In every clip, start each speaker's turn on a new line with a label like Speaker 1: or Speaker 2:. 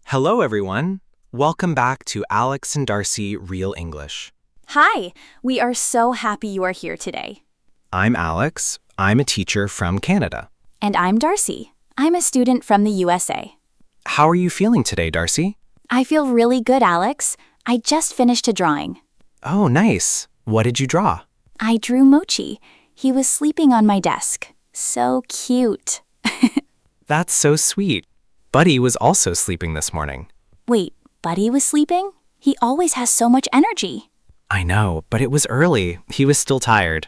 Speaker 1: Hello, everyone. Welcome back to Alex and Darcy Real English.
Speaker 2: Hi, we are so happy you are here today.
Speaker 1: I'm Alex. I'm a teacher from Canada.
Speaker 2: And I'm Darcy. I'm a student from the USA.
Speaker 1: How are you feeling today, Darcy?
Speaker 2: I feel really good, Alex. I just finished a drawing.
Speaker 1: Oh, nice. What did you draw?
Speaker 2: I drew Mochi. He was sleeping on my desk. So cute.
Speaker 1: That's so sweet. Buddy was also sleeping this morning.
Speaker 2: Wait, Buddy was sleeping? He always has so much energy.
Speaker 1: I know, but it was early. He was still tired.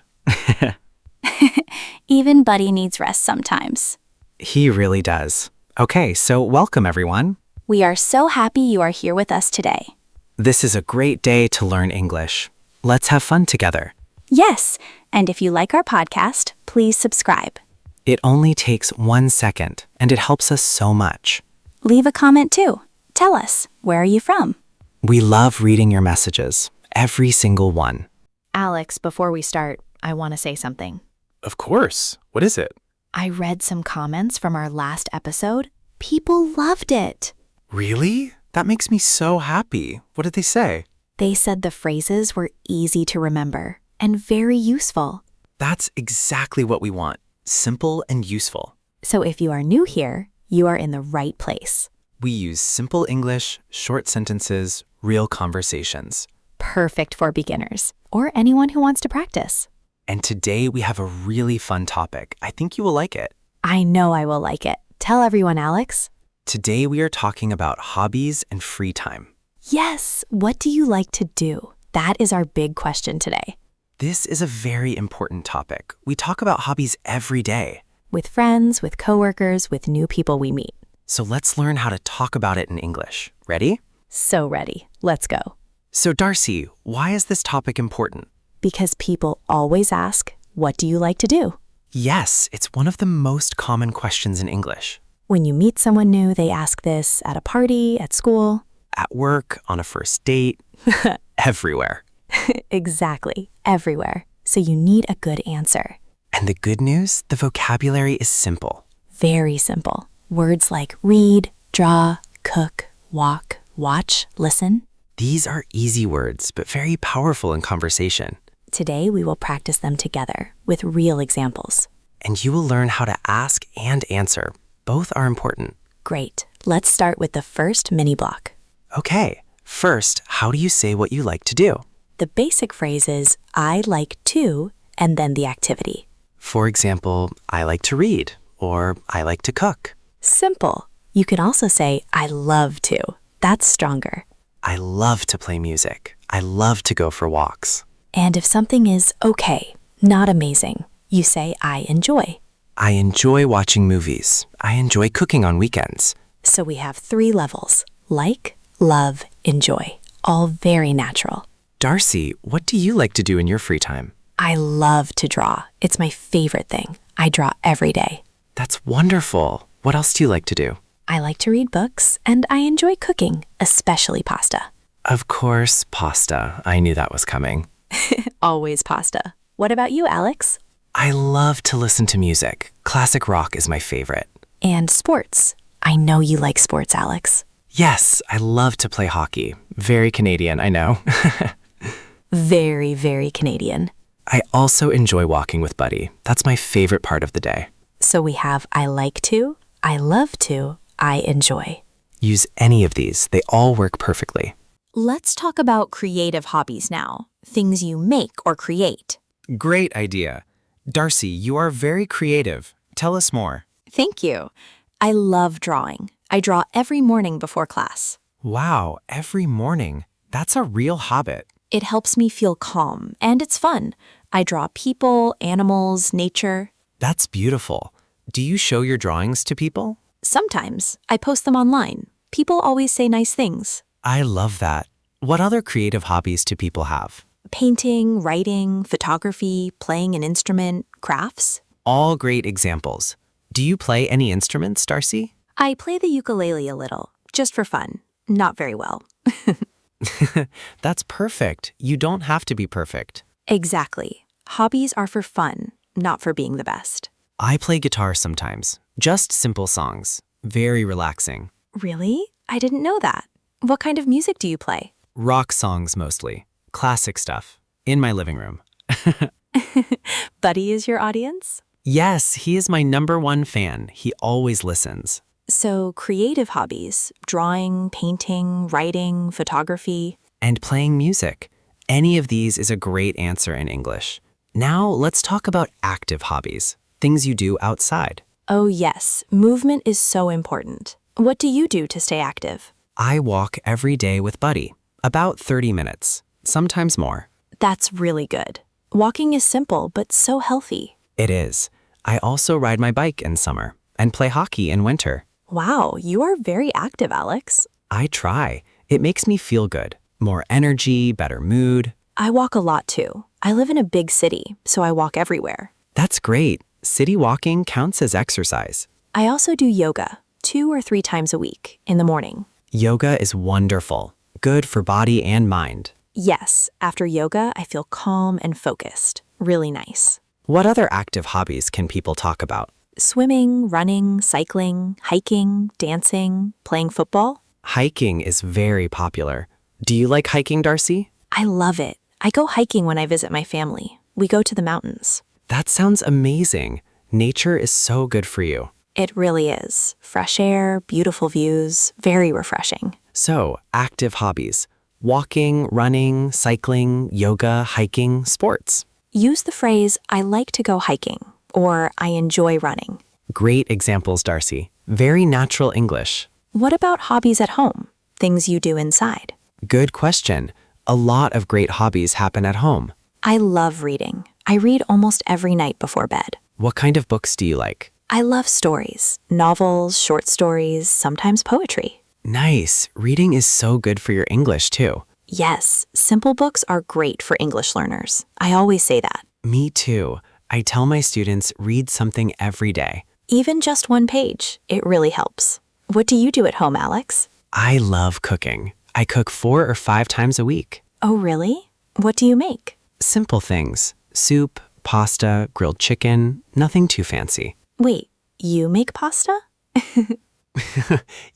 Speaker 2: Even Buddy needs rest sometimes.
Speaker 1: He really does. Okay, so welcome, everyone.
Speaker 2: We are so happy you are here with us today.
Speaker 1: This is a great day to learn English. Let's have fun together.
Speaker 2: Yes, and if you like our podcast, please subscribe.
Speaker 1: It only takes 1 second, and it helps us so much.
Speaker 2: Leave a comment too. Tell us, where are you from?
Speaker 1: We love reading your messages, every single one.
Speaker 3: Alex, before we start, I want to say something.
Speaker 4: Of course. What is it?
Speaker 3: I read some comments from our last episode. People loved it.
Speaker 4: Really? That makes me so happy. What did they say?
Speaker 3: They said the phrases were easy to remember and very useful.
Speaker 4: That's exactly what we want. Simple and useful.
Speaker 3: So if you are new here, you are in the right place.
Speaker 4: We use simple English, short sentences, real conversations.
Speaker 3: Perfect for beginners or anyone who wants to practice.
Speaker 4: And today we have a really fun topic. I think you will like it.
Speaker 3: I know I will like it. Tell everyone, Alex.
Speaker 4: Today we are talking about hobbies and free time.
Speaker 3: Yes, what do you like to do? That is our big question today.
Speaker 4: This is a very important topic. We talk about hobbies every day.
Speaker 3: With friends, with coworkers, with new people we meet.
Speaker 4: So let's learn how to talk about it in English. Ready?
Speaker 3: So ready. Let's go.
Speaker 4: So Darcy, why is this topic important?
Speaker 3: Because people always ask, what do you like to do?
Speaker 4: Yes, it's one of the most common questions in English.
Speaker 3: When you meet someone new, they ask this at a party, at school.
Speaker 4: At work, on a first date, everywhere.
Speaker 3: Exactly, everywhere. So you need a good answer.
Speaker 4: And the good news, the vocabulary is simple.
Speaker 3: Very simple. Words like read, draw, cook, walk, watch, listen.
Speaker 4: These are easy words, but very powerful in conversation.
Speaker 3: Today we will practice them together with real examples.
Speaker 4: And you will learn how to ask and answer. Both are important.
Speaker 3: Great. Let's start with the first mini block.
Speaker 4: Okay, first, how do you say what you like to do?
Speaker 3: The basic phrase is, I like to, and then the activity.
Speaker 4: For example, I like to read, or I like to cook.
Speaker 3: Simple. You can also say, I love to. That's stronger.
Speaker 4: I love to play music. I love to go for walks.
Speaker 3: And if something is okay, not amazing, you say, I enjoy.
Speaker 4: I enjoy watching movies. I enjoy cooking on weekends.
Speaker 3: So we have 3 levels, like, love, enjoy, all very natural.
Speaker 4: Darcy, what do you like to do in your free time?
Speaker 3: I love to draw. It's my favorite thing. I draw every day.
Speaker 4: That's wonderful. What else do you like to do?
Speaker 3: I like to read books, and I enjoy cooking, especially pasta.
Speaker 4: Of course, pasta. I knew that was coming.
Speaker 3: Always pasta. What about you, Alex?
Speaker 4: I love to listen to music. Classic rock is my favorite.
Speaker 3: And sports. I know you like sports, Alex.
Speaker 4: Yes, I love to play hockey. Very Canadian, I know.
Speaker 3: Very, very Canadian.
Speaker 4: I also enjoy walking with Buddy. That's my favorite part of the day.
Speaker 3: So we have I like to, I love to, I enjoy.
Speaker 4: Use any of these. They all work perfectly.
Speaker 2: Let's talk about creative hobbies now. Things you make or create.
Speaker 1: Great idea. Darcy, you are very creative. Tell us more.
Speaker 2: Thank you. I love drawing. I draw every morning before class.
Speaker 1: Wow, every morning. That's a real habit.
Speaker 2: It helps me feel calm, and it's fun. I draw people, animals, nature.
Speaker 1: That's beautiful. Do you show your drawings to people?
Speaker 2: Sometimes I post them online. People always say nice things.
Speaker 1: I love that. What other creative hobbies do people have?
Speaker 2: Painting, writing, photography, playing an instrument, crafts.
Speaker 1: All great examples. Do you play any instruments, Darcy?
Speaker 2: I play the ukulele a little, just for fun. Not very well.
Speaker 4: That's perfect. You don't have to be perfect.
Speaker 2: Exactly. Hobbies are for fun, not for being the best.
Speaker 4: I play guitar sometimes. Just simple songs. Very relaxing.
Speaker 2: Really? I didn't know that. What kind of music do you play?
Speaker 4: Rock songs mostly. Classic stuff. In my living room.
Speaker 2: Buddy is your audience?
Speaker 4: Yes, he is my #1 fan. He always listens.
Speaker 2: So, creative hobbies, drawing, painting, writing, photography.
Speaker 4: And playing music. Any of these is a great answer in English. Now let's talk about active hobbies. Things you do outside.
Speaker 2: Oh, yes, movement is so important. What do you do to stay active?
Speaker 4: I walk every day with Buddy. About 30 minutes. Sometimes more.
Speaker 2: That's really good. Walking is simple, but so healthy.
Speaker 4: It is. I also ride my bike in summer and play hockey in winter.
Speaker 2: Wow, you are very active, Alex.
Speaker 4: I try. It makes me feel good. More energy, better mood.
Speaker 2: I walk a lot too. I live in a big city, so I walk everywhere.
Speaker 4: That's great. City walking counts as exercise.
Speaker 2: I also do yoga 2 or 3 times a week in the morning.
Speaker 4: Yoga is wonderful. Good for body and mind.
Speaker 2: Yes, after yoga, I feel calm and focused. Really nice.
Speaker 4: What other active hobbies can people talk about?
Speaker 2: Swimming, running, cycling, hiking, dancing, playing football.
Speaker 4: Hiking is very popular. Do you like hiking, Darcy?
Speaker 2: I love it. I go hiking when I visit my family. We go to the mountains.
Speaker 4: That sounds amazing. Nature is so good for you.
Speaker 2: It really is. Fresh air, beautiful views, very refreshing.
Speaker 4: So, active hobbies. Walking, running, cycling, yoga, hiking, sports.
Speaker 2: Use the phrase, I like to go hiking, or I enjoy running.
Speaker 4: Great examples, Darcy. Very natural English.
Speaker 2: What about hobbies at home? Things you do inside.
Speaker 4: Good question. A lot of great hobbies happen at home.
Speaker 2: I love reading. I read almost every night before bed.
Speaker 4: What kind of books do you like?
Speaker 2: I love stories, novels, short stories, sometimes poetry.
Speaker 4: Nice. Reading is so good for your English, too.
Speaker 2: Yes, simple books are great for English learners. I always say that.
Speaker 4: Me too. I tell my students read something every day.
Speaker 2: Even just 1 page, it really helps. What do you do at home, Alex?
Speaker 4: I love cooking. I cook 4 or 5 times a week.
Speaker 2: Oh, really? What do you make?
Speaker 4: Simple things. Soup, pasta, grilled chicken, nothing too fancy.
Speaker 2: Wait, you make pasta?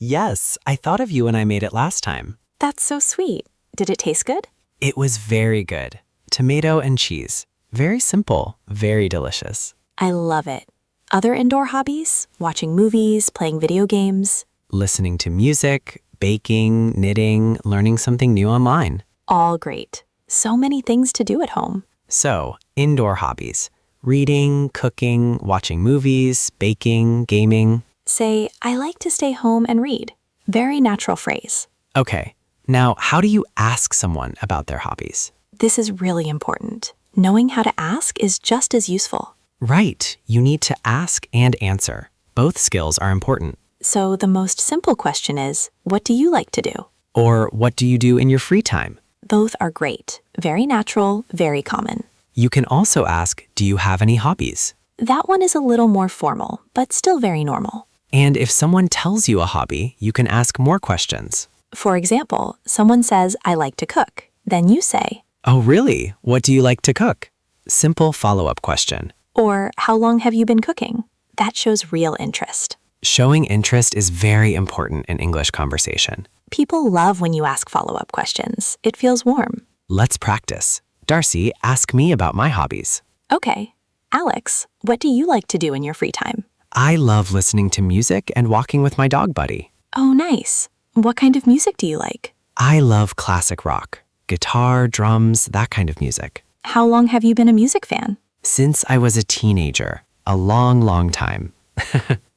Speaker 4: Yes, I thought of you when I made it last time.
Speaker 2: That's so sweet. Did it taste good?
Speaker 4: It was very good. Tomato and cheese. Very simple, very delicious.
Speaker 2: I love it. Other indoor hobbies? Watching movies, playing video games?
Speaker 4: Listening to music, baking, knitting, learning something new online.
Speaker 2: All great. So many things to do at home.
Speaker 4: So, indoor hobbies. Reading, cooking, watching movies, baking, gaming.
Speaker 2: Say, I like to stay home and read. Very natural phrase.
Speaker 4: Okay, now how do you ask someone about their hobbies?
Speaker 2: This is really important. Knowing how to ask is just as useful.
Speaker 4: Right, you need to ask and answer. Both skills are important.
Speaker 2: So the most simple question is, what do you like to do?
Speaker 4: Or what do you do in your free time?
Speaker 2: Both are great. Very natural, very common.
Speaker 4: You can also ask, do you have any hobbies?
Speaker 2: That one is a little more formal, but still very normal.
Speaker 4: And if someone tells you a hobby, you can ask more questions.
Speaker 2: For example, someone says, I like to cook. Then you say,
Speaker 4: Oh, really? What do you like to cook? Simple follow-up question.
Speaker 2: or how long have you been cooking? That shows real interest.
Speaker 4: Showing interest is very important in English conversation.
Speaker 2: People love when you ask follow-up questions. It feels warm.
Speaker 4: Let's practice. Darcy, ask me about my hobbies.
Speaker 2: Okay. Alex, what do you like to do in your free time?
Speaker 4: I love listening to music and walking with my dog buddy.
Speaker 2: Oh, nice. What kind of music do you like?
Speaker 4: I love classic rock. Guitar, drums, that kind of music.
Speaker 2: How long have you been a music fan?
Speaker 4: Since I was a teenager. A long, long time.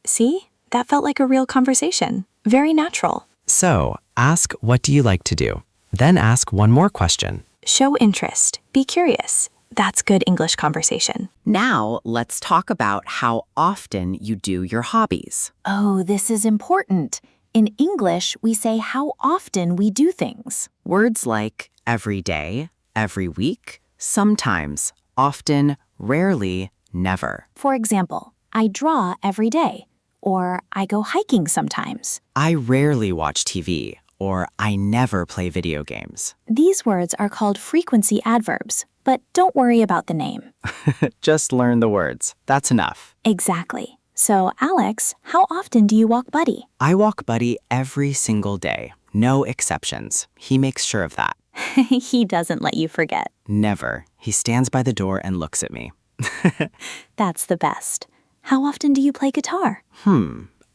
Speaker 2: See? That felt like a real conversation. Very natural.
Speaker 4: So, ask what do you like to do? Then ask one more question.
Speaker 2: Show interest. Be curious. That's good English conversation.
Speaker 5: Now, let's talk about how often you do your hobbies.
Speaker 3: Oh, this is important. In English, we say how often we do things.
Speaker 5: Words like every day, every week, sometimes, often, rarely, never.
Speaker 3: For example, I draw every day, or I go hiking sometimes.
Speaker 4: I rarely watch TV.
Speaker 5: or I never play video games.
Speaker 2: These words are called frequency adverbs, but don't worry about the name.
Speaker 5: Just learn the words. That's enough.
Speaker 2: Exactly. So, Alex, how often do you walk Buddy?
Speaker 5: I walk Buddy every single day. No exceptions. He makes sure of that.
Speaker 2: He doesn't let you forget.
Speaker 5: Never. He stands by the door and looks at me.
Speaker 2: That's the best. How often do you play guitar?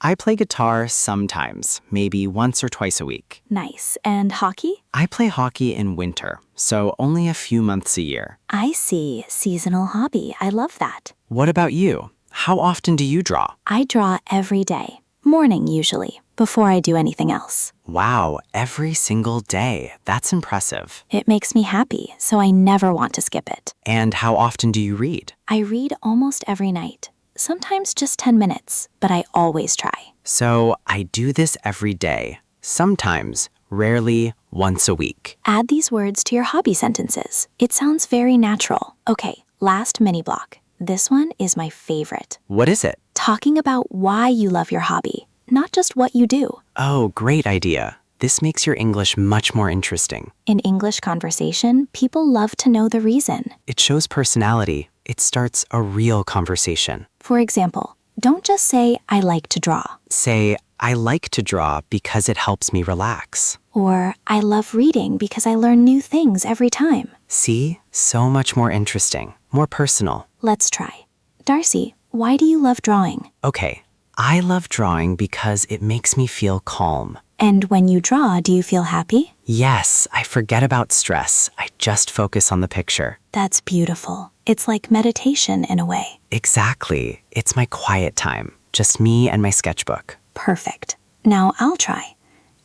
Speaker 5: I play guitar sometimes, maybe once or twice a week.
Speaker 2: Nice. And hockey?
Speaker 5: I play hockey in winter, so only a few months a year.
Speaker 2: I see. Seasonal hobby. I love that.
Speaker 5: What about you? How often do you draw?
Speaker 2: I draw every day. Morning, usually, before I do anything else.
Speaker 5: Wow, every single day. That's impressive.
Speaker 2: It makes me happy, so I never want to skip it.
Speaker 5: And how often do you read?
Speaker 2: I read almost every night. Sometimes just 10 minutes, but I always try.
Speaker 5: So I do this every day. Sometimes, rarely, once a week.
Speaker 2: Add these words to your hobby sentences. It sounds very natural. Okay, last mini block. This one is my favorite.
Speaker 5: What is it?
Speaker 2: Talking about why you love your hobby, not just what you do.
Speaker 5: Oh, great idea. This makes your English much more interesting.
Speaker 2: In English conversation, people love to know the reason.
Speaker 5: It shows personality. It starts a real conversation.
Speaker 2: For example, don't just say, I like to draw.
Speaker 5: Say, I like to draw because it helps me relax.
Speaker 2: Or, I love reading because I learn new things every time.
Speaker 5: See? So much more interesting, more personal.
Speaker 2: Let's try. Darcy, why do you love drawing?
Speaker 5: Okay, I love drawing because it makes me feel calm.
Speaker 2: And when you draw, do you feel happy?
Speaker 5: Yes, I forget about stress. I just focus on the picture.
Speaker 2: That's beautiful. It's like meditation in a way.
Speaker 5: Exactly. It's my quiet time. Just me and my sketchbook.
Speaker 2: Perfect. Now I'll try.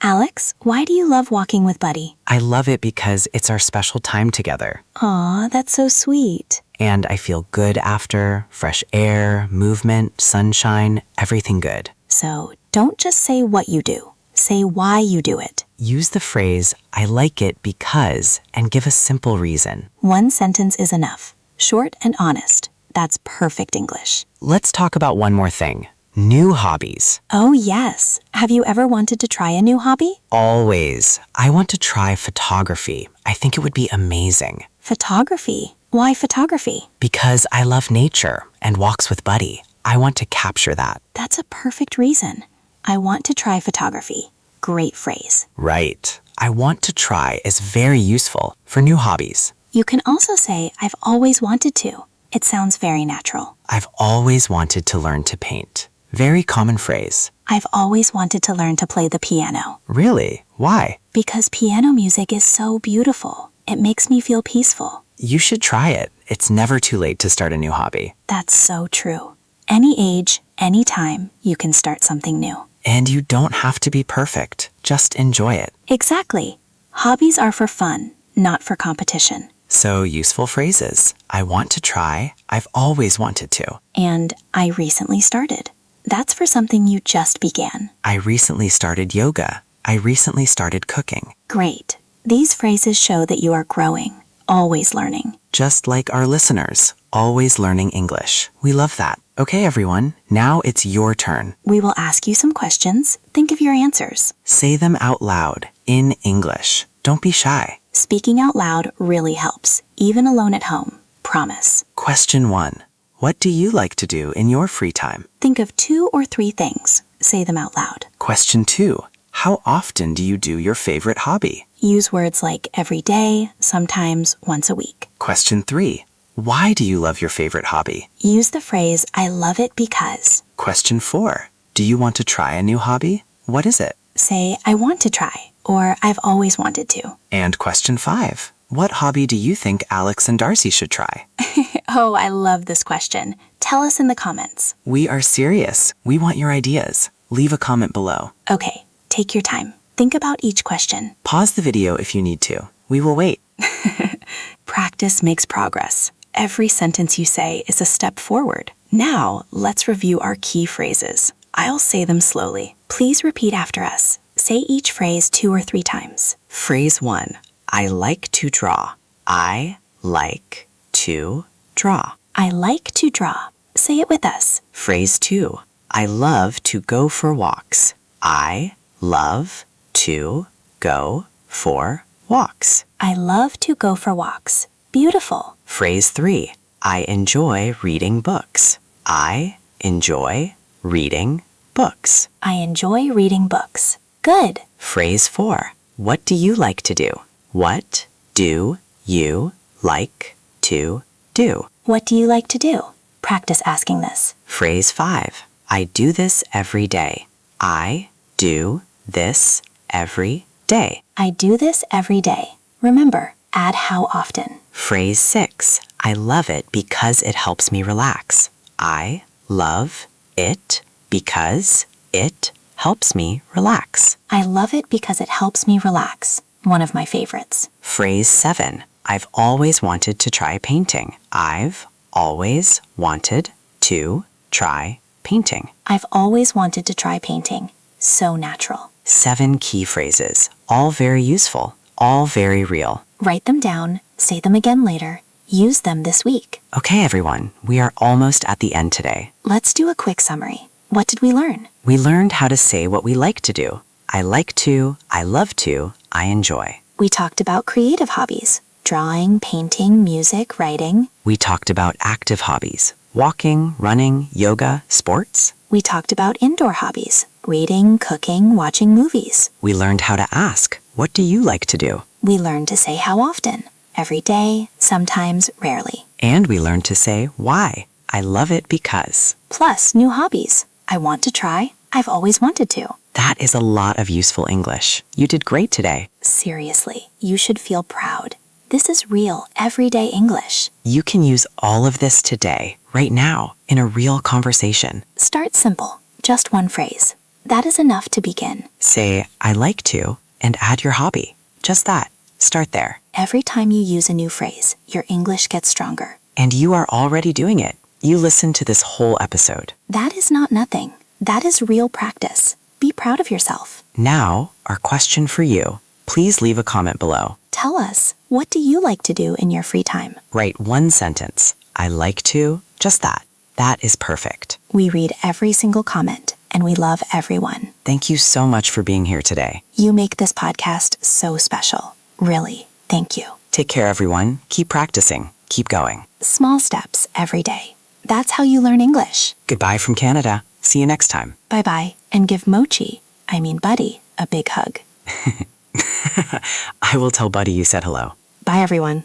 Speaker 2: Alex, why do you love walking with Buddy?
Speaker 5: I love it because it's our special time together.
Speaker 2: Aw, that's so sweet.
Speaker 5: And I feel good after. Fresh air, movement, sunshine, everything good.
Speaker 2: So don't just say what you do. Say why you do it.
Speaker 5: Use the phrase, I like it because, and give a simple reason.
Speaker 2: One sentence is enough. Short and honest. That's perfect English.
Speaker 5: Let's talk about one more thing. New hobbies.
Speaker 2: Oh, yes. Have you ever wanted to try a new hobby?
Speaker 5: Always. I want to try photography. I think it would be amazing.
Speaker 2: Photography? Why photography?
Speaker 5: Because I love nature and walks with Buddy. I want to capture that.
Speaker 2: That's a perfect reason. I want to try photography. Great phrase.
Speaker 5: Right. I want to try is very useful for new hobbies.
Speaker 2: You can also say, I've always wanted to. It sounds very natural.
Speaker 5: I've always wanted to learn to paint. Very common phrase.
Speaker 2: I've always wanted to learn to play the piano.
Speaker 5: Really? Why?
Speaker 2: Because piano music is so beautiful. It makes me feel peaceful.
Speaker 5: You should try it. It's never too late to start a new hobby.
Speaker 2: That's so true. Any age, any time, you can start something new.
Speaker 5: And you don't have to be perfect. Just enjoy it.
Speaker 2: Exactly. Hobbies are for fun, not for competition.
Speaker 5: So useful phrases. I want to try. I've always wanted to.
Speaker 2: And I recently started. That's for something you just began.
Speaker 5: I recently started yoga. I recently started cooking.
Speaker 2: Great. These phrases show that you are growing, always learning.
Speaker 5: Just like our listeners, always learning English. We love that. Okay, everyone, now it's your turn.
Speaker 2: We will ask you some questions. Think of your answers.
Speaker 5: Say them out loud, in English. Don't be shy.
Speaker 2: Speaking out loud really helps, even alone at home. Promise.
Speaker 5: Question 1. What do you like to do in your free time?
Speaker 2: Think of 2 or 3 things. Say them out loud.
Speaker 5: Question 2. How often do you do your favorite hobby?
Speaker 2: Use words like every day, sometimes once a week.
Speaker 5: Question 3. Why do you love your favorite hobby?
Speaker 2: Use the phrase, I love it because.
Speaker 5: Question 4. Do you want to try a new hobby? What is it?
Speaker 2: Say, I want to try, or I've always wanted to.
Speaker 5: And question 5. What hobby do you think Alex and Darcy should try?
Speaker 2: Oh, I love this question. Tell us in the comments.
Speaker 5: We are serious. We want your ideas. Leave a comment below.
Speaker 2: Okay, take your time. Think about each question.
Speaker 5: Pause the video if you need to. We will wait.
Speaker 2: Practice makes progress. Every sentence you say is a step forward. Now, let's review our key phrases. I'll say them slowly. Please repeat after us. Say each phrase 2 or 3 times.
Speaker 5: Phrase 1. I like to draw. I like to draw.
Speaker 2: I like to draw. Say it with us.
Speaker 5: Phrase 2. I love to go for walks. I love to go for walks.
Speaker 2: I love to go for walks. Beautiful.
Speaker 5: Phrase 3. I enjoy reading books. I enjoy reading books.
Speaker 2: I enjoy reading books. Good.
Speaker 5: Phrase 4. What do you like to do? What do you like to do?
Speaker 2: What do you like to do? Practice asking this.
Speaker 5: Phrase 5. I do this every day. I do this every day.
Speaker 2: I do this every day. Remember, add how often.
Speaker 5: Phrase 6. I love it because it helps me relax. I love it because it helps me relax.
Speaker 2: I love it because it helps me relax. One of my favorites.
Speaker 5: Phrase 7. I've always wanted to try painting. I've always wanted to try painting.
Speaker 2: I've always wanted to try painting. So natural.
Speaker 5: 7 key phrases, all very useful, all very real.
Speaker 2: Write them down, say them again later, use them this week.
Speaker 5: Okay, everyone, we are almost at the end today.
Speaker 2: Let's do a quick summary. What did we learn?
Speaker 5: We learned how to say what we like to do. I like to, I love to, I enjoy.
Speaker 2: We talked about creative hobbies. Drawing, painting, music, writing.
Speaker 5: We talked about active hobbies. Walking, running, yoga, sports.
Speaker 2: We talked about indoor hobbies. Reading, cooking, watching movies.
Speaker 5: We learned how to ask, what do you like to do?
Speaker 2: We learned to say how often. Every day, sometimes, rarely.
Speaker 5: And we learned to say why. I love it because.
Speaker 2: Plus, new hobbies. I want to try. I've always wanted to.
Speaker 5: That is a lot of useful English. You did great today.
Speaker 2: Seriously, you should feel proud. This is real, everyday English.
Speaker 5: You can use all of this today, right now, in a real conversation.
Speaker 2: Start simple. Just one phrase. That is enough to begin.
Speaker 5: Say, I like to, and add your hobby. Just that. Start there.
Speaker 2: Every time you use a new phrase, your English gets stronger.
Speaker 5: And you are already doing it. You listened to this whole episode.
Speaker 2: That is not nothing. That is real practice. Be proud of yourself.
Speaker 5: Now, our question for you. Please leave a comment below.
Speaker 2: Tell us, what do you like to do in your free time?
Speaker 5: Write one sentence. I like to, just that. That is perfect.
Speaker 2: We read every single comment, and we love everyone.
Speaker 5: Thank you so much for being here today.
Speaker 2: You make this podcast so special. Really, thank you.
Speaker 5: Take care, everyone. Keep practicing. Keep going.
Speaker 2: Small steps every day. That's how you learn English.
Speaker 5: Goodbye from Canada. See you next time.
Speaker 2: Bye-bye, and give Buddy, a big hug.
Speaker 5: I will tell Buddy you said hello.
Speaker 2: Bye, everyone.